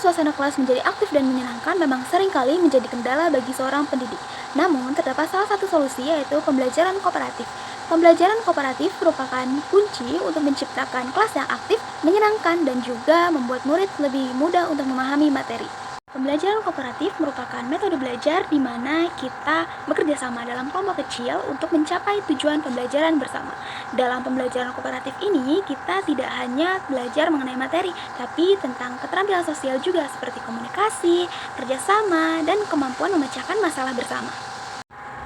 Membuat suasana kelas menjadi aktif dan menyenangkan memang seringkali menjadi kendala bagi seorang pendidik. Namun, terdapat salah satu solusi yaitu pembelajaran kooperatif. Pembelajaran kooperatif merupakan kunci untuk menciptakan kelas yang aktif, menyenangkan, dan juga membuat murid lebih mudah untuk memahami materi. Pembelajaran kooperatif merupakan metode belajar di mana kita bekerja sama dalam kelompok kecil untuk mencapai tujuan pembelajaran bersama. Dalam pembelajaran kooperatif ini, kita tidak hanya belajar mengenai materi, tapi tentang keterampilan sosial juga seperti komunikasi, kerjasama, dan kemampuan memecahkan masalah bersama.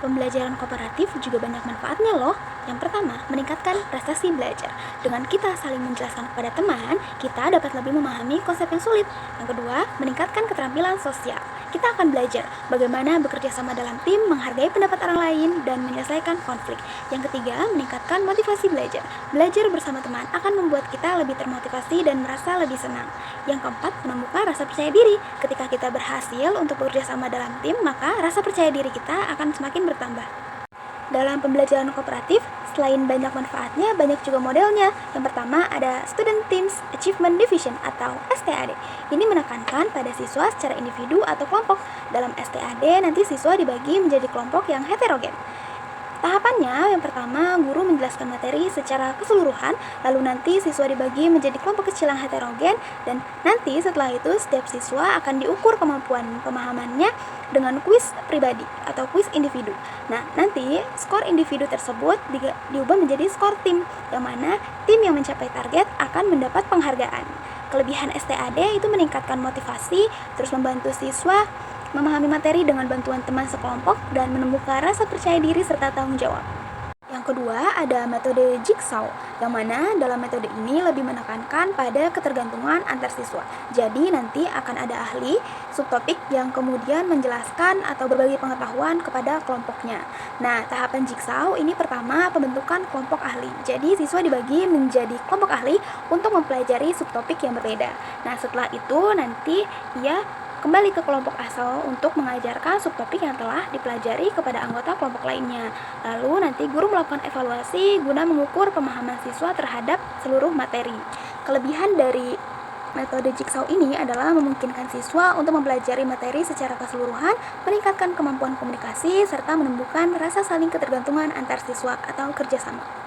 Pembelajaran kooperatif juga banyak manfaatnya loh. Yang pertama, meningkatkan prestasi belajar. Dengan kita saling menjelaskan kepada teman, kita dapat lebih memahami konsep yang sulit. Yang kedua, meningkatkan keterampilan sosial. Kita akan belajar bagaimana bekerja sama dalam tim, menghargai pendapat orang lain, dan menyelesaikan konflik. Yang ketiga, meningkatkan motivasi belajar. Belajar bersama teman akan membuat kita lebih termotivasi dan merasa lebih senang. Yang keempat, menumbuhkan rasa percaya diri. Ketika kita berhasil untuk bekerja sama dalam tim, maka rasa percaya diri kita akan semakin bertambah. Dalam pembelajaran kooperatif, selain banyak manfaatnya, banyak juga modelnya. Yang pertama ada Student Teams Achievement Division atau STAD. Ini menekankan pada siswa secara individu atau kelompok. Dalam STAD, nanti siswa dibagi menjadi kelompok yang heterogen. Tahapannya, yang pertama, guru menjelaskan materi secara keseluruhan, lalu nanti siswa dibagi menjadi kelompok kecil yang heterogen, dan nanti setelah itu setiap siswa akan diukur kemampuan pemahamannya dengan kuis pribadi atau kuis individu. Nah, nanti skor individu tersebut diubah menjadi skor tim, yang mana tim yang mencapai target akan mendapat penghargaan. Kelebihan STAD itu meningkatkan motivasi, terus membantu siswa memahami materi dengan bantuan teman sekelompok, dan menumbuhkan rasa percaya diri serta tanggung jawab. Yang kedua, ada metode jigsaw, yang mana dalam metode ini lebih menekankan pada ketergantungan antar siswa. Jadi nanti akan ada ahli subtopik yang kemudian menjelaskan atau berbagi pengetahuan kepada kelompoknya. Nah, tahapan jigsaw ini pertama pembentukan kelompok ahli. Jadi siswa dibagi menjadi kelompok ahli untuk mempelajari subtopik yang berbeda. Nah, setelah itu nanti ia kembali ke kelompok asal untuk mengajarkan subtopik yang telah dipelajari kepada anggota kelompok lainnya. Lalu nanti guru melakukan evaluasi guna mengukur pemahaman siswa terhadap seluruh materi. Kelebihan dari metode jigsaw ini adalah memungkinkan siswa untuk mempelajari materi secara keseluruhan, meningkatkan kemampuan komunikasi, serta menumbuhkan rasa saling ketergantungan antar siswa atau kerjasama.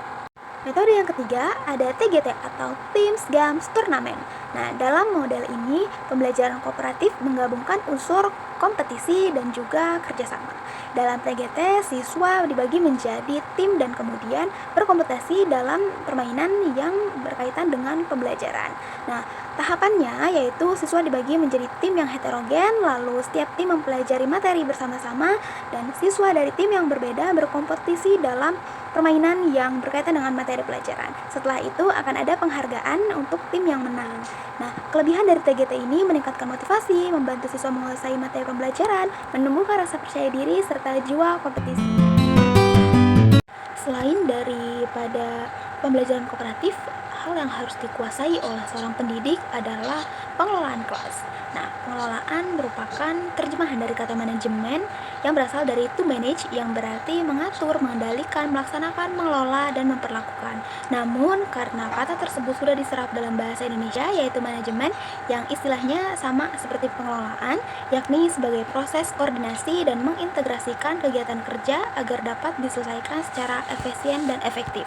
Metode yang ketiga ada TGT atau Teams Games Tournament. Nah, dalam model ini pembelajaran kooperatif menggabungkan unsur kompetisi dan juga kerjasama. Dalam TGT, siswa dibagi menjadi tim dan kemudian berkompetisi dalam permainan yang berkaitan dengan pembelajaran. Nah, tahapannya yaitu siswa dibagi menjadi tim yang heterogen, lalu setiap tim mempelajari materi bersama-sama, dan siswa dari tim yang berbeda berkompetisi dalam permainan yang berkaitan dengan materi pelajaran. Setelah itu akan ada penghargaan untuk tim yang menang. Nah, kelebihan dari TGT ini meningkatkan motivasi, membantu siswa menguasai materi pembelajaran, menumbuhkan rasa percaya diri, serta jiwa kompetisi. Selain daripada pembelajaran kooperatif, hal yang harus dikuasai oleh seorang pendidik adalah pengelolaan kelas. Nah, pengelolaan merupakan terjemahan dari kata manajemen yang berasal dari to manage, yang berarti mengatur, mengendalikan, melaksanakan, mengelola, dan memperlakukan. Namun, karena kata tersebut sudah diserap dalam bahasa Indonesia, yaitu manajemen, yang istilahnya sama seperti pengelolaan, yakni sebagai proses koordinasi dan mengintegrasikan kegiatan kerja agar dapat diselesaikan secara efisien dan efektif.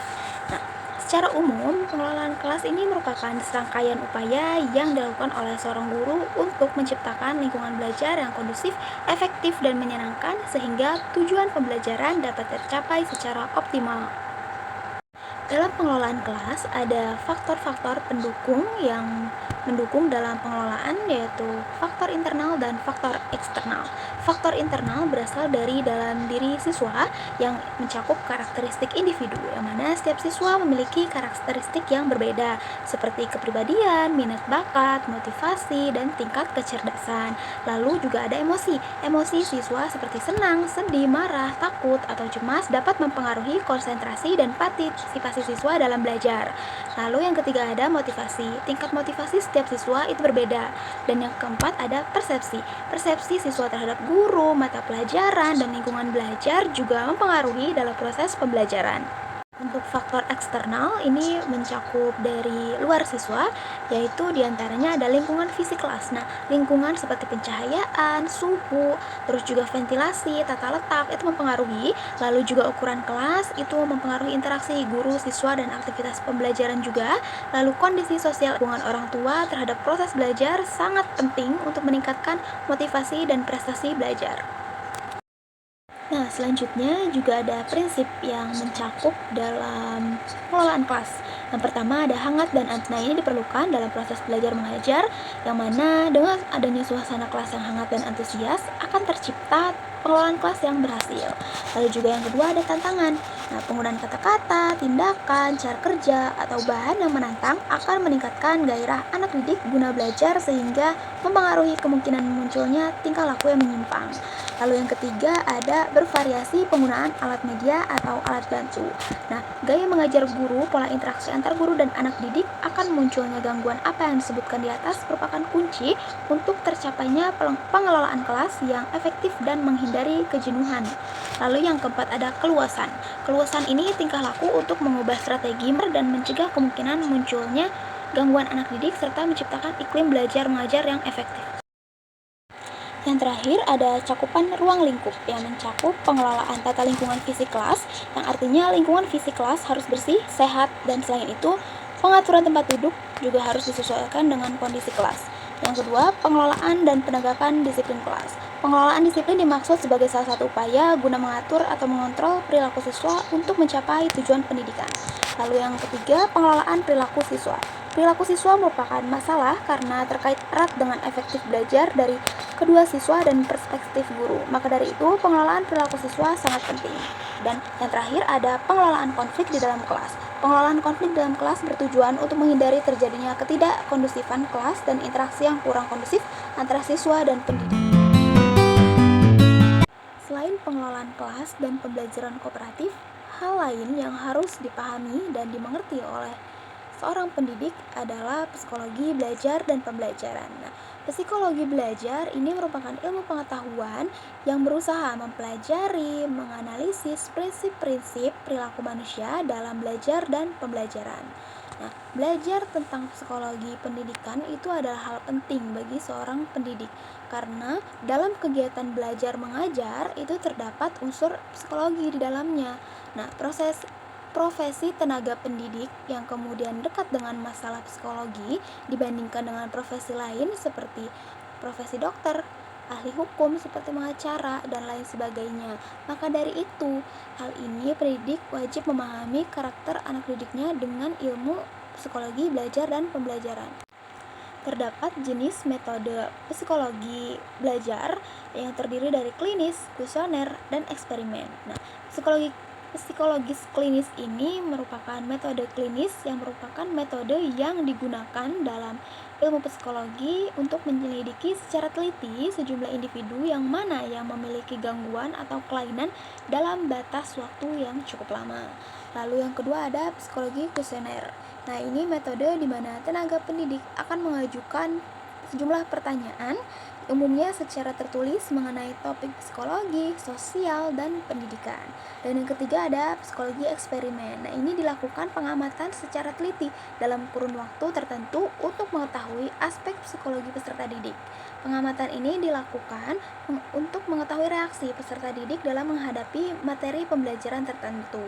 Nah, secara umum, pengelolaan kelas ini merupakan serangkaian upaya yang dilakukan oleh seorang guru untuk menciptakan lingkungan belajar yang kondusif, efektif, dan menyenangkan sehingga tujuan pembelajaran dapat tercapai secara optimal. Dalam pengelolaan kelas, ada faktor-faktor pendukung yang mendukung dalam pengelolaan, yaitu faktor internal dan faktor eksternal. Faktor internal berasal dari dalam diri siswa yang mencakup karakteristik individu, yang mana setiap siswa memiliki karakteristik yang berbeda, seperti kepribadian, minat bakat, motivasi, dan tingkat kecerdasan. Lalu juga ada emosi. Emosi siswa seperti senang, sedih, marah, takut, atau cemas dapat mempengaruhi konsentrasi dan partisipasi siswa dalam belajar. Lalu yang ketiga ada motivasi. Tingkat motivasi setiap siswa itu berbeda. Dan yang keempat ada persepsi. Persepsi siswa terhadap guru, mata pelajaran, dan lingkungan belajar juga mempengaruhi dalam proses pembelajaran. Untuk faktor eksternal ini mencakup dari luar siswa, yaitu diantaranya ada lingkungan fisik kelas. Nah, lingkungan seperti pencahayaan, suhu, terus juga ventilasi, tata letak itu mempengaruhi. Lalu juga ukuran kelas itu mempengaruhi interaksi guru, siswa, dan aktivitas pembelajaran juga. Lalu kondisi sosial hubungan orang tua terhadap proses belajar sangat penting untuk meningkatkan motivasi dan prestasi belajar. Nah, selanjutnya juga ada prinsip yang mencakup dalam pengelolaan kelas. Yang pertama ada hangat dan nah ini diperlukan dalam proses belajar mengajar, yang mana dengan adanya suasana kelas yang hangat dan antusias akan tercipta pengelolaan kelas yang berhasil. Lalu juga yang kedua ada tantangan. Nah, penggunaan kata-kata, tindakan, cara kerja, atau bahan yang menantang akan meningkatkan gairah anak didik guna belajar sehingga mempengaruhi kemungkinan munculnya tingkah laku yang menyimpang. Lalu yang ketiga ada bervariasi penggunaan alat media atau alat bantu. Nah, gaya mengajar guru, pola interaksi antar guru dan anak didik akan munculnya gangguan apa yang disebutkan di atas merupakan kunci untuk tercapainya pengelolaan kelas yang efektif dan menghindari kejenuhan. Lalu yang keempat ada keluasan. Keluasan ini tingkah laku untuk mengubah strategi dan mencegah kemungkinan munculnya gangguan anak didik serta menciptakan iklim belajar mengajar yang efektif. Yang terakhir ada cakupan ruang lingkup yang mencakup pengelolaan tata lingkungan fisik kelas, yang artinya lingkungan fisik kelas harus bersih, sehat, dan selain itu pengaturan tempat duduk juga harus disesuaikan dengan kondisi kelas. Yang kedua, pengelolaan dan penegakan disiplin kelas. Pengelolaan disiplin dimaksud sebagai salah satu upaya guna mengatur atau mengontrol perilaku siswa untuk mencapai tujuan pendidikan. Lalu yang ketiga, pengelolaan perilaku siswa. Perilaku siswa merupakan masalah karena terkait erat dengan efektif belajar dari kedua siswa dan perspektif guru. Maka dari itu, pengelolaan perilaku siswa sangat penting. Dan yang terakhir ada pengelolaan konflik di dalam kelas. Pengelolaan konflik dalam kelas bertujuan untuk menghindari terjadinya ketidakkondusifan kelas dan interaksi yang kurang kondusif antara siswa dan pendidik. Selain pengelolaan kelas dan pembelajaran kooperatif, hal lain yang harus dipahami dan dimengerti oleh seorang pendidik adalah psikologi belajar dan pembelajaran. Nah, psikologi belajar ini merupakan ilmu pengetahuan yang berusaha mempelajari, menganalisis prinsip-prinsip perilaku manusia dalam belajar dan pembelajaran. Nah, belajar tentang psikologi pendidikan itu adalah hal penting bagi seorang pendidik karena dalam kegiatan belajar mengajar itu terdapat unsur psikologi di dalamnya. Nah, profesi tenaga pendidik yang kemudian dekat dengan masalah psikologi dibandingkan dengan profesi lain seperti profesi dokter, ahli hukum seperti pengacara, dan lain sebagainya. Maka dari itu, hal ini pendidik wajib memahami karakter anak didiknya dengan ilmu psikologi belajar dan pembelajaran. Terdapat jenis metode psikologi belajar yang terdiri dari klinis, kuesioner, dan eksperimen. Nah, psikologis klinis ini merupakan metode klinis yang merupakan metode yang digunakan dalam ilmu psikologi untuk menyelidiki secara teliti sejumlah individu yang mana yang memiliki gangguan atau kelainan dalam batas waktu yang cukup lama. Lalu yang kedua ada psikologi kuesioner. Nah, ini metode di mana tenaga pendidik akan mengajukan sejumlah pertanyaan umumnya secara tertulis mengenai topik psikologi, sosial, dan pendidikan. Dan yang ketiga ada psikologi eksperimen. Nah, ini dilakukan pengamatan secara teliti dalam kurun waktu tertentu untuk mengetahui aspek psikologi peserta didik. Pengamatan ini dilakukan untuk mengetahui reaksi peserta didik dalam menghadapi materi pembelajaran tertentu.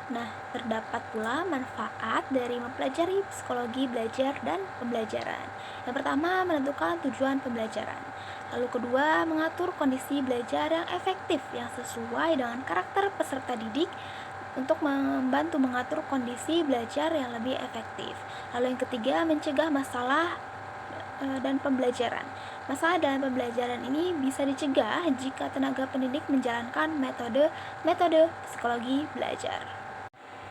Nah, terdapat pula manfaat dari mempelajari psikologi belajar dan pembelajaran. Yang pertama, menentukan tujuan pembelajaran. Lalu kedua, mengatur kondisi belajar yang efektif yang sesuai dengan karakter peserta didik untuk membantu mengatur kondisi belajar yang lebih efektif. Lalu yang ketiga, mencegah masalah dan pembelajaran. Masalah dalam pembelajaran ini bisa dicegah jika tenaga pendidik menjalankan metode psikologi belajar.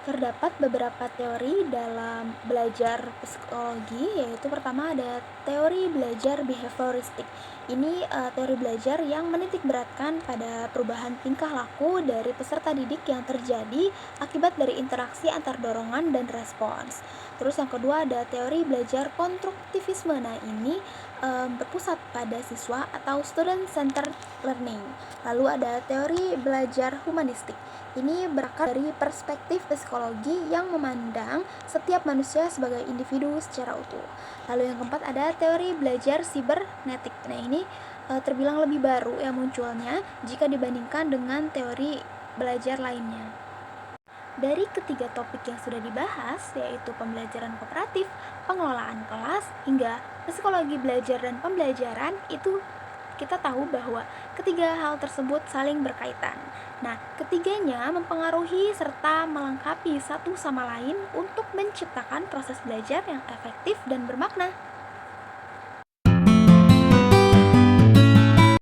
Terdapat beberapa teori dalam belajar psikologi, yaitu pertama ada teori belajar behavioristik. Ini teori belajar yang menitik beratkan pada perubahan tingkah laku dari peserta didik yang terjadi akibat dari interaksi antar dorongan dan respons. Terus yang kedua ada teori belajar konstruktivisme. Nah, ini berpusat pada siswa atau student centered learning. Lalu ada teori belajar humanistik. Ini berakar dari perspektif psikologi yang memandang setiap manusia sebagai individu secara utuh. Lalu yang keempat ada teori belajar sibernetik. Nah, ini terbilang lebih baru yang munculnya jika dibandingkan dengan teori belajar lainnya. Dari ketiga topik yang sudah dibahas, yaitu pembelajaran kooperatif, pengelolaan kelas, hingga psikologi belajar dan pembelajaran, itu kita tahu bahwa ketiga hal tersebut saling berkaitan. Nah, ketiganya mempengaruhi serta melengkapi satu sama lain untuk menciptakan proses belajar yang efektif dan bermakna.